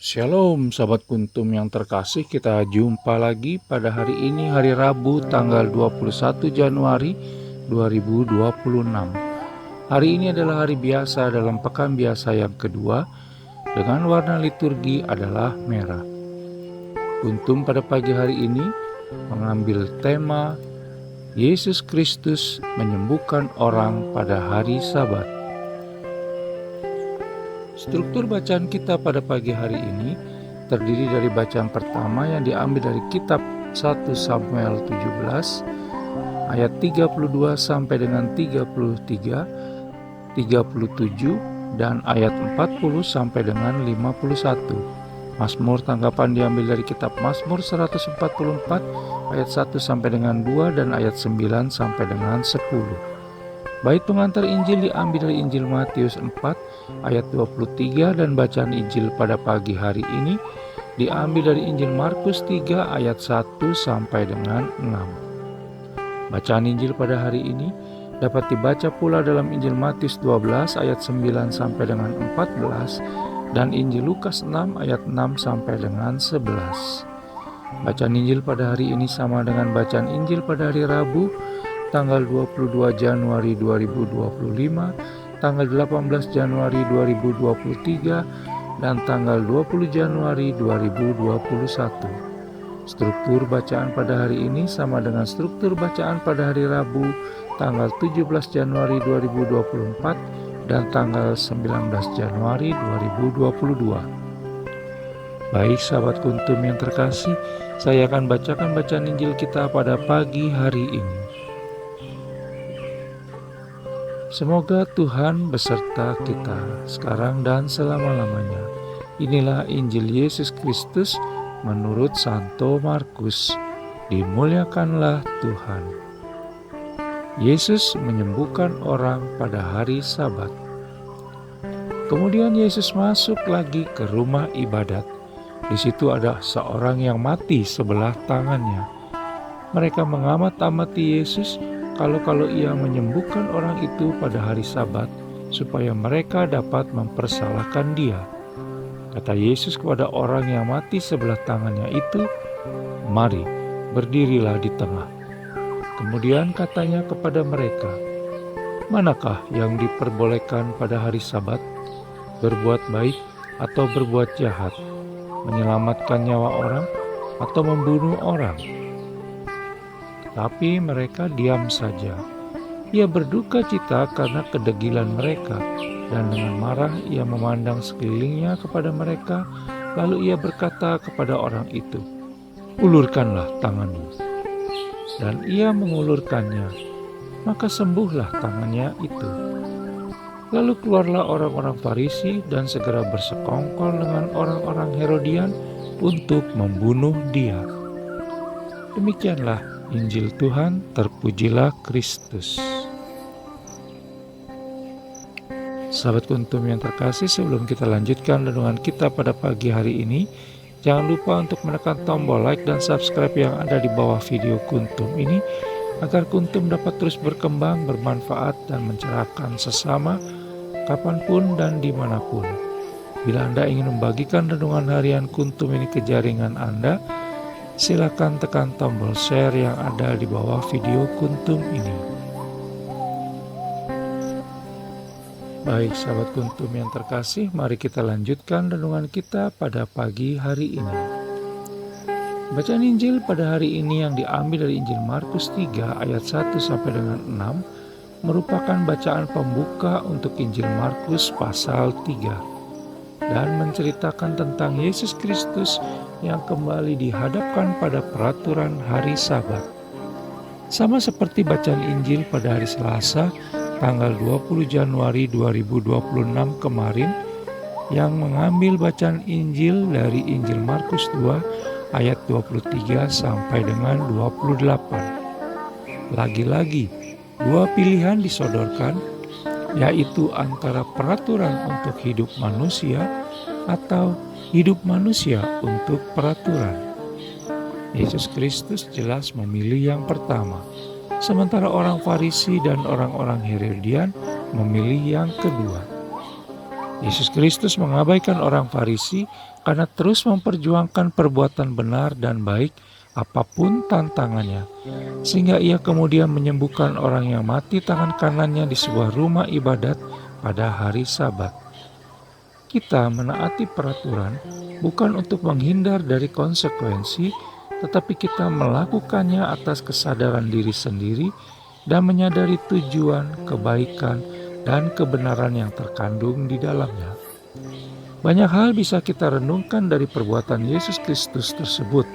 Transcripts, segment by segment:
Shalom sahabat kuntum yang terkasih, kita jumpa lagi pada hari ini, hari Rabu tanggal 21 Januari 2026. Hari ini adalah hari biasa dalam pekan biasa yang kedua dengan warna liturgi adalah merah. Kuntum pada pagi hari ini mengambil tema Yesus Kristus menyembuhkan orang pada hari Sabat. Struktur bacaan kita pada pagi hari ini terdiri dari bacaan pertama yang diambil dari kitab 1 Samuel 17 ayat 32 sampai dengan 33, 37 dan ayat 40 sampai dengan 51. Mazmur tanggapan diambil dari kitab Mazmur 144 ayat 1 sampai dengan 2 dan ayat 9 sampai dengan 10. Bait pengantar Injil diambil dari Injil Matius 4 ayat 23 dan bacaan Injil pada pagi hari ini diambil dari Injil Markus 3 ayat 1 sampai dengan 6. Bacaan Injil pada hari ini dapat dibaca pula dalam Injil Matius 12 ayat 9 sampai dengan 14 dan Injil Lukas 6 ayat 6 sampai dengan 11. Bacaan Injil pada hari ini sama dengan bacaan Injil pada hari Rabu tanggal 22 Januari 2025, tanggal 18 Januari 2023, dan tanggal 20 Januari 2021. Struktur bacaan pada hari ini sama dengan struktur bacaan pada hari Rabu, tanggal 17 Januari 2024, dan tanggal 19 Januari 2022. Baik sahabat kuntum yang terkasih, saya akan bacakan bacaan Injil kita pada pagi hari ini. Semoga Tuhan beserta kita sekarang dan selama-lamanya. Inilah Injil Yesus Kristus menurut Santo Markus. Dimuliakanlah Tuhan. Yesus menyembuhkan orang pada hari Sabat. Kemudian Yesus masuk lagi ke rumah ibadat. Di situ ada seorang yang mati sebelah tangannya. Mereka mengamat-amati Yesus kalau ia menyembuhkan orang itu pada hari Sabat, supaya mereka dapat mempersalahkan dia. Kata Yesus kepada orang yang mati sebelah tangannya itu, "Mari, berdirilah di tengah." Kemudian katanya kepada mereka, "Manakah yang diperbolehkan pada hari Sabat? Berbuat baik atau berbuat jahat? Menyelamatkan nyawa orang atau membunuh orang?" Tapi mereka diam saja. Ia berduka cita karena kedegilan mereka, dan dengan marah ia memandang sekelilingnya kepada mereka, lalu ia berkata kepada orang itu, "Ulurkanlah tanganmu." Dan ia mengulurkannya, maka sembuhlah tangannya itu. Lalu keluarlah orang-orang Farisi dan segera bersekongkol dengan orang-orang Herodian untuk membunuh dia. Demikianlah Injil Tuhan, terpujilah Kristus. Sahabat kuntum yang terkasih, sebelum kita lanjutkan renungan kita pada pagi hari ini, jangan lupa untuk menekan tombol like dan subscribe yang ada di bawah video kuntum ini, agar kuntum dapat terus berkembang, bermanfaat, dan mencerahkan sesama, kapanpun dan dimanapun. Bila Anda ingin membagikan renungan harian kuntum ini ke jaringan Anda, silakan tekan tombol share yang ada di bawah video kuntum ini. Baik sahabat kuntum yang terkasih, mari kita lanjutkan renungan kita pada pagi hari ini. Bacaan Injil pada hari ini yang diambil dari Injil Markus 3 ayat 1 sampai dengan 6 merupakan bacaan pembuka untuk Injil Markus pasal 3 dan menceritakan tentang Yesus Kristus yang kembali dihadapkan pada peraturan hari Sabat. Sama seperti bacaan Injil pada hari Selasa, tanggal 20 Januari 2026 kemarin, yang mengambil bacaan Injil dari Injil Markus 2 ayat 23 sampai dengan 28. Lagi-lagi, dua pilihan disodorkan, yaitu antara peraturan untuk hidup manusia atau hidup manusia untuk peraturan. Yesus Kristus jelas memilih yang pertama, sementara orang Farisi dan orang-orang Herodian memilih yang kedua. Yesus Kristus mengabaikan orang Farisi karena terus memperjuangkan perbuatan benar dan baik apapun tantangannya, sehingga ia kemudian menyembuhkan orang yang mati tangan kanannya di sebuah rumah ibadat pada hari Sabat. Kita menaati peraturan bukan untuk menghindar dari konsekuensi, tetapi kita melakukannya atas kesadaran diri sendiri dan menyadari tujuan, kebaikan, dan kebenaran yang terkandung di dalamnya. Banyak hal bisa kita renungkan dari perbuatan Yesus Kristus tersebut.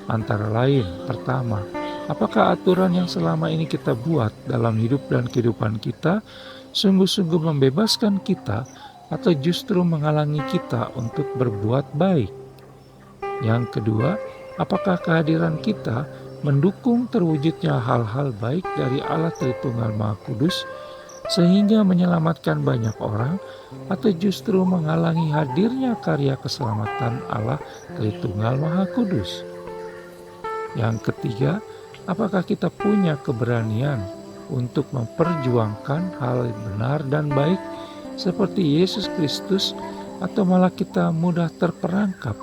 Antara lain, pertama, apakah aturan yang selama ini kita buat dalam hidup dan kehidupan kita sungguh-sungguh membebaskan kita atau justru menghalangi kita untuk berbuat baik? Yang kedua, apakah kehadiran kita mendukung terwujudnya hal-hal baik dari Allah Tritunggal Maha Kudus sehingga menyelamatkan banyak orang, atau justru menghalangi hadirnya karya keselamatan Allah Tritunggal Maha Kudus? Yang ketiga, apakah kita punya keberanian untuk memperjuangkan hal benar dan baik seperti Yesus Kristus, atau malah kita mudah terperangkap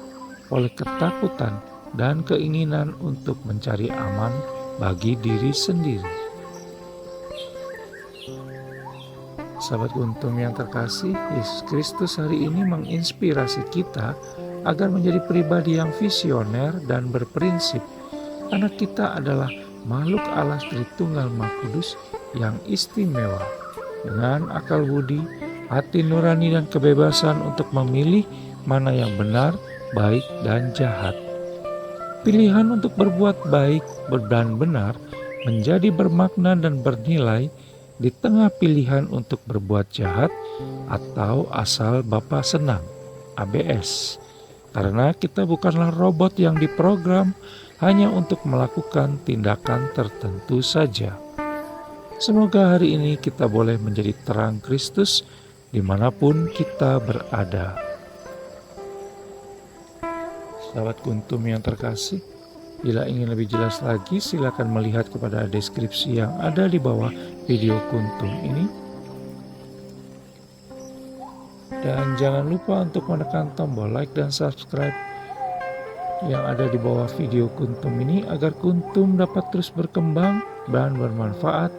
oleh ketakutan dan keinginan untuk mencari aman bagi diri sendiri? Sahabat Kuntum yang terkasih, Yesus Kristus hari ini menginspirasi kita agar menjadi pribadi yang visioner dan berprinsip, karena kita adalah makhluk Allah Tritunggal Maha Kudus yang istimewa, dengan akal budi, hati nurani dan kebebasan untuk memilih mana yang benar, baik, dan jahat. Pilihan untuk berbuat baik dan benar menjadi bermakna dan bernilai di tengah pilihan untuk berbuat jahat atau asal Bapa senang, ABS. Karena kita bukanlah robot yang diprogram hanya untuk melakukan tindakan tertentu saja. Semoga hari ini kita boleh menjadi terang Kristus dimanapun kita berada. Sahabat Kuntum yang terkasih, bila ingin lebih jelas lagi, silakan melihat kepada deskripsi yang ada di bawah video Kuntum ini. Dan jangan lupa untuk menekan tombol like dan subscribe yang ada di bawah video Kuntum ini agar Kuntum dapat terus berkembang dan bermanfaat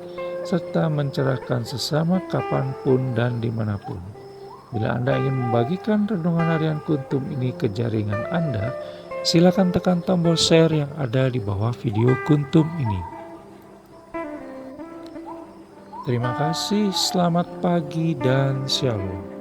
serta mencerahkan sesama kapanpun dan dimanapun. Bila Anda ingin membagikan renungan harian Kuntum ini ke jaringan Anda, silakan tekan tombol share yang ada di bawah video Kuntum ini. Terima kasih, selamat pagi dan shalom.